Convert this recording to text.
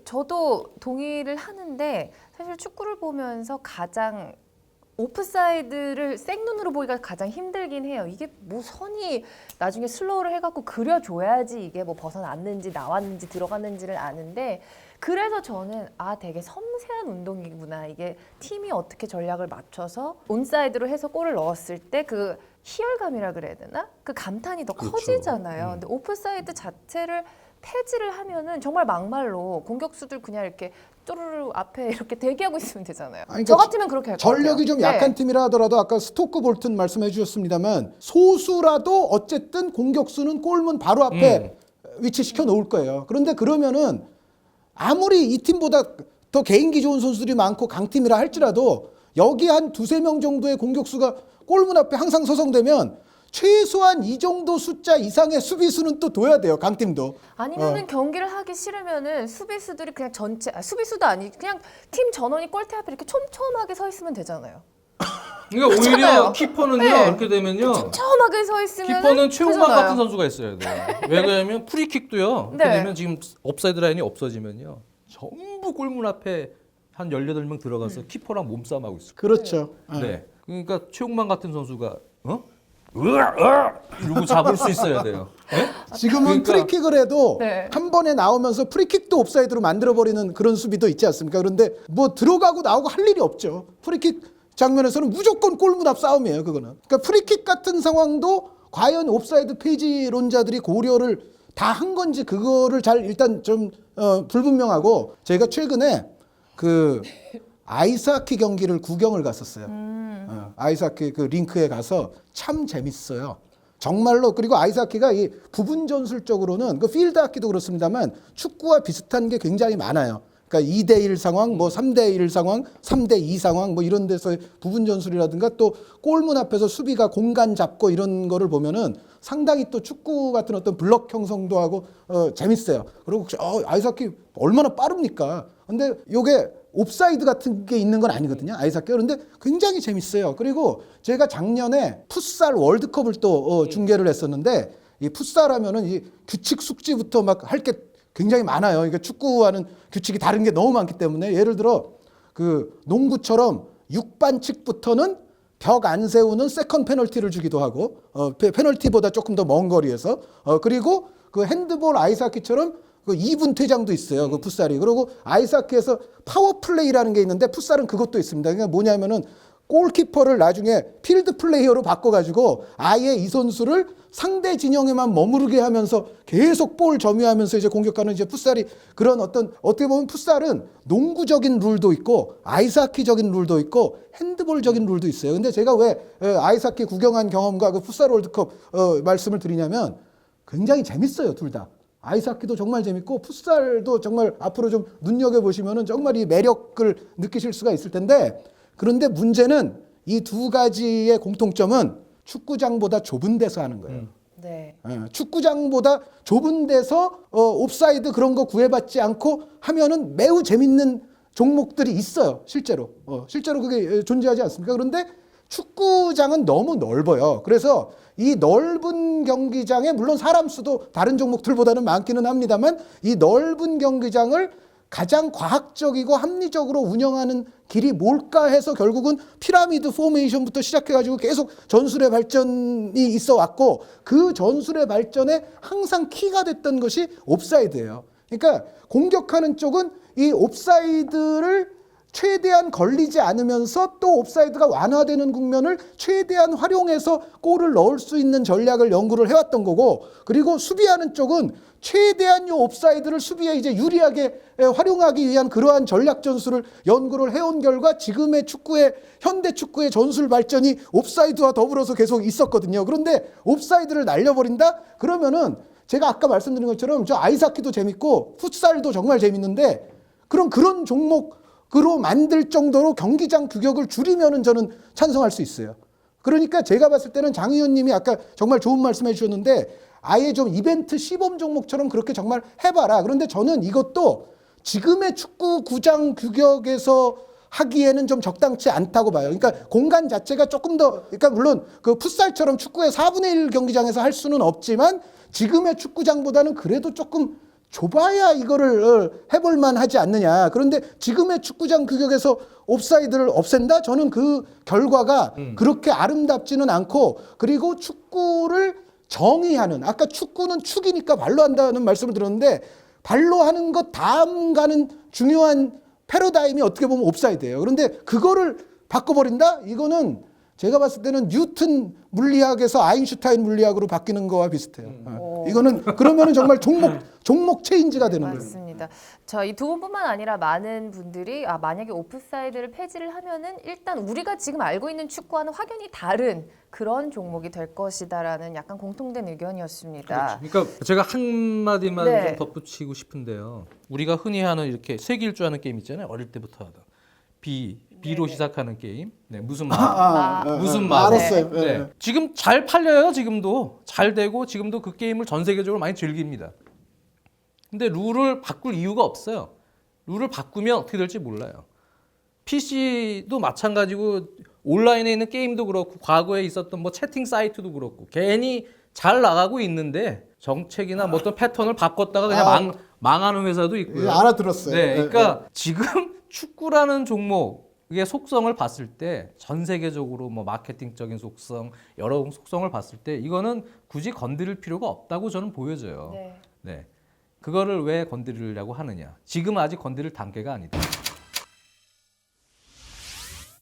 저도 동의를 하는데 사실 축구를 보면서 가장 오프사이드를 생눈으로 보기가 가장 힘들긴 해요. 이게 뭐 선이 나중에 슬로우를 해갖고 그려줘야지 이게 뭐 벗어났는지 나왔는지 들어갔는지를 아는데, 그래서 저는 되게 섬세한 운동이구나. 이게 팀이 어떻게 전략을 맞춰서 온사이드로 해서 골을 넣었을 때 그 희열감이라 그래야 되나? 그 감탄이 더 그렇죠. 커지잖아요. 근데 오프사이드 자체를 폐지를 하면은 정말 막말로 공격수들 그냥 이렇게 쪼르르 앞에 이렇게 대기하고 있으면 되잖아요. 아니, 저 그러니까 같으면 그렇게 할 것 같아요. 전력이 좀 약한 네. 팀이라 하더라도 아까 스토크 볼튼 말씀해 주셨습니다만 소수라도 어쨌든 공격수는 골문 바로 앞에 위치시켜 놓을 거예요. 그런데 그러면은 아무리 이 팀보다 더 개인기 좋은 선수들이 많고 강팀이라 할지라도 여기 한 두세 명 정도의 공격수가 골문 앞에 항상 서성되면 최소한 이 정도 숫자 이상의 수비수는 또 둬야 돼요. 강팀도. 아니면은 경기를 하기 싫으면은 수비수들이 그냥 전체 수비수도 아니 그냥 팀 전원이 골대 앞에 이렇게 촘촘하게 서 있으면 되잖아요. 그러니까 그렇잖아요. 오히려 키퍼는요. 네. 그렇게 되면요. 촘촘하게 서 있으면 키퍼는 최용만 같은 선수가 있어야 돼요. 왜 그러냐면 프리킥도요. 네. 그렇게 되면 지금 업사이드 라인이 없어지면요. 전부 골문 앞에 한 18명 들어가서 키퍼랑 몸싸움하고 있어요. 그렇죠. 네. 그러니까 최용만 같은 선수가 이러고 잡을 수 있어야 돼요. 네? 지금은 그러니까- 프리킥을 해도 네. 한 번에 나오면서 프리킥도 옵사이드로 만들어버리는 그런 수비도 있지 않습니까? 그런데 뭐 들어가고 나오고 할 일이 없죠. 프리킥 장면에서는 무조건 골문 앞 싸움이에요. 그거는. 그러니까 프리킥 같은 상황도 과연 옵사이드 폐지론자들이 고려를 다 한 건지 그거를 잘 일단 좀 불분명하고, 저희가 최근에 그 아이스하키 경기를 구경을 갔었어요. 아이스하키 그 링크에 가서 참 재밌어요. 정말로. 그리고 아이스하키가 이 부분 전술적으로는 그 필드 하키도 그렇습니다만 축구와 비슷한 게 굉장히 많아요. 그러니까 2대1 상황, 뭐 3대1 상황, 3대2 상황 뭐 이런 데서의 부분 전술이라든가 또 골문 앞에서 수비가 공간 잡고 이런 거를 보면은 상당히 또 축구 같은 어떤 블록 형성도 하고 재밌어요. 그리고 아이스하키 얼마나 빠릅니까? 근데 요게 옵사이드 같은 게 있는 건 아니거든요. 아이스하키가. 그런데 굉장히 재밌어요. 그리고 제가 작년에 풋살 월드컵을 또 중계를 했었는데, 이 풋살 하면은 이 규칙 숙지부터 막 할 게 굉장히 많아요. 그러니까 축구와는 규칙이 다른 게 너무 많기 때문에, 예를 들어 그 농구처럼 6반칙부터는 벽 안 세우는 세컨 페널티를 주기도 하고, 페널티보다 조금 더 먼 거리에서, 그리고 그 핸드볼 아이스하키처럼 그 2분 퇴장도 있어요. 그 풋살이. 그리고 아이스하키에서 파워 플레이라는 게 있는데 풋살은 그것도 있습니다. 그러니까 뭐냐면은 골키퍼를 나중에 필드 플레이어로 바꿔가지고 아예 이 선수를 상대 진영에만 머무르게 하면서 계속 볼 점유하면서 이제 공격하는 이제 풋살이, 그런 어떻게 보면 풋살은 농구적인 룰도 있고 아이스하키적인 룰도 있고 핸드볼적인 룰도 있어요. 근데 제가 왜 아이스하키 구경한 경험과 그 풋살 월드컵 말씀을 드리냐면 굉장히 재밌어요, 둘 다. 아이스하키도 정말 재밌고 풋살도 정말 앞으로 좀 눈여겨보시면은 정말 이 매력을 느끼실 수가 있을 텐데, 그런데 문제는 이 두 가지의 공통점은 축구장보다 좁은 데서 하는 거예요. 네. 축구장보다 좁은 데서 옵사이드 그런 거 구애받지 않고 하면은 매우 재밌는 종목들이 있어요. 실제로. 실제로 그게 존재하지 않습니까? 그런데 축구장은 너무 넓어요. 그래서 이 넓은 경기장에 물론 사람 수도 다른 종목들보다는 많기는 합니다만, 이 넓은 경기장을 가장 과학적이고 합리적으로 운영하는 길이 뭘까 해서 결국은 피라미드 포메이션부터 시작해가지고 계속 전술의 발전이 있어 왔고, 그 전술의 발전에 항상 키가 됐던 것이 옵사이드예요. 그러니까 공격하는 쪽은 이 옵사이드를 최대한 걸리지 않으면서 또 옵사이드가 완화되는 국면을 최대한 활용해서 골을 넣을 수 있는 전략을 연구를 해왔던 거고, 그리고 수비하는 쪽은 최대한 이 옵사이드를 수비에 이제 유리하게 활용하기 위한 그러한 전략 전술을 연구를 해온 결과 지금의 축구의 현대 축구의 전술 발전이 옵사이드와 더불어서 계속 있었거든요. 그런데 옵사이드를 날려버린다? 그러면은 제가 아까 말씀드린 것처럼 저 아이스하키도 재밌고 풋살도 정말 재밌는데, 그런 종목으로 만들 정도로 경기장 규격을 줄이면은 저는 찬성할 수 있어요. 그러니까 제가 봤을 때는 장 의원님이 아까 정말 좋은 말씀해 주셨는데, 아예 좀 이벤트 시범 종목처럼 그렇게 정말 해봐라. 그런데 저는 이것도 지금의 축구 구장 규격에서 하기에는 좀 적당치 않다고 봐요. 그러니까 공간 자체가 조금 더, 그러니까 물론 그 풋살처럼 축구의 4분의 1 경기장에서 할 수는 없지만 지금의 축구장보다는 그래도 조금 좁아야 이거를 해볼만 하지 않느냐. 그런데 지금의 축구장 규격에서 옵사이드를 없앤다? 저는 그 결과가 그렇게 아름답지는 않고, 그리고 축구를 정의하는, 아까 축구는 축이니까 발로 한다는 말씀을 들었는데 발로 하는 것 다음 가는 중요한 패러다임이 어떻게 보면 옵사이드예요. 그런데 그거를 바꿔버린다? 이거는 제가 봤을 때는 뉴턴 물리학에서 아인슈타인 물리학으로 바뀌는 거와 비슷해요. 이거는 그러면은 정말 종목 체인지가 되는 거예요. 맞습니다. 저 이 두 분뿐만 아니라 많은 분들이 만약에 오프사이드를 폐지를 하면은 일단 우리가 지금 알고 있는 축구와는 확연히 다른 그런 종목이 될 것이다라는 약간 공통된 의견이었습니다. 그러니까 제가 한마디만 네. 좀 덧붙이고 싶은데요. 우리가 흔히 하는 이렇게 세기일주 하는 게임 있잖아요. 어릴 때부터 하던 B로 시작하는 게임. 네, 무슨 무슨 말. 알았어요. 네. 네. 지금 잘 팔려요. 지금도 잘 되고 지금도 그 게임을 전 세계적으로 많이 즐깁니다. 근데 룰을 바꿀 이유가 없어요. 룰을 바꾸면 어떻게 될지 몰라요. PC도 마찬가지고 온라인에 있는 게임도 그렇고 과거에 있었던 뭐 채팅 사이트도 그렇고 괜히 잘 나가고 있는데 정책이나 뭐 어떤 패턴을 바꿨다가 그냥 망하는 회사도 있고요. 예, 알아들었어요. 네, 그러니까 지금 축구라는 종목의 속성을 봤을 때 전 세계적으로 뭐 마케팅적인 속성, 여러 속성을 봤을 때 이거는 굳이 건드릴 필요가 없다고 저는 보여져요. 네. 네. 그거를 왜 건드리려고 하느냐? 지금 아직 건드릴 단계가 아니다.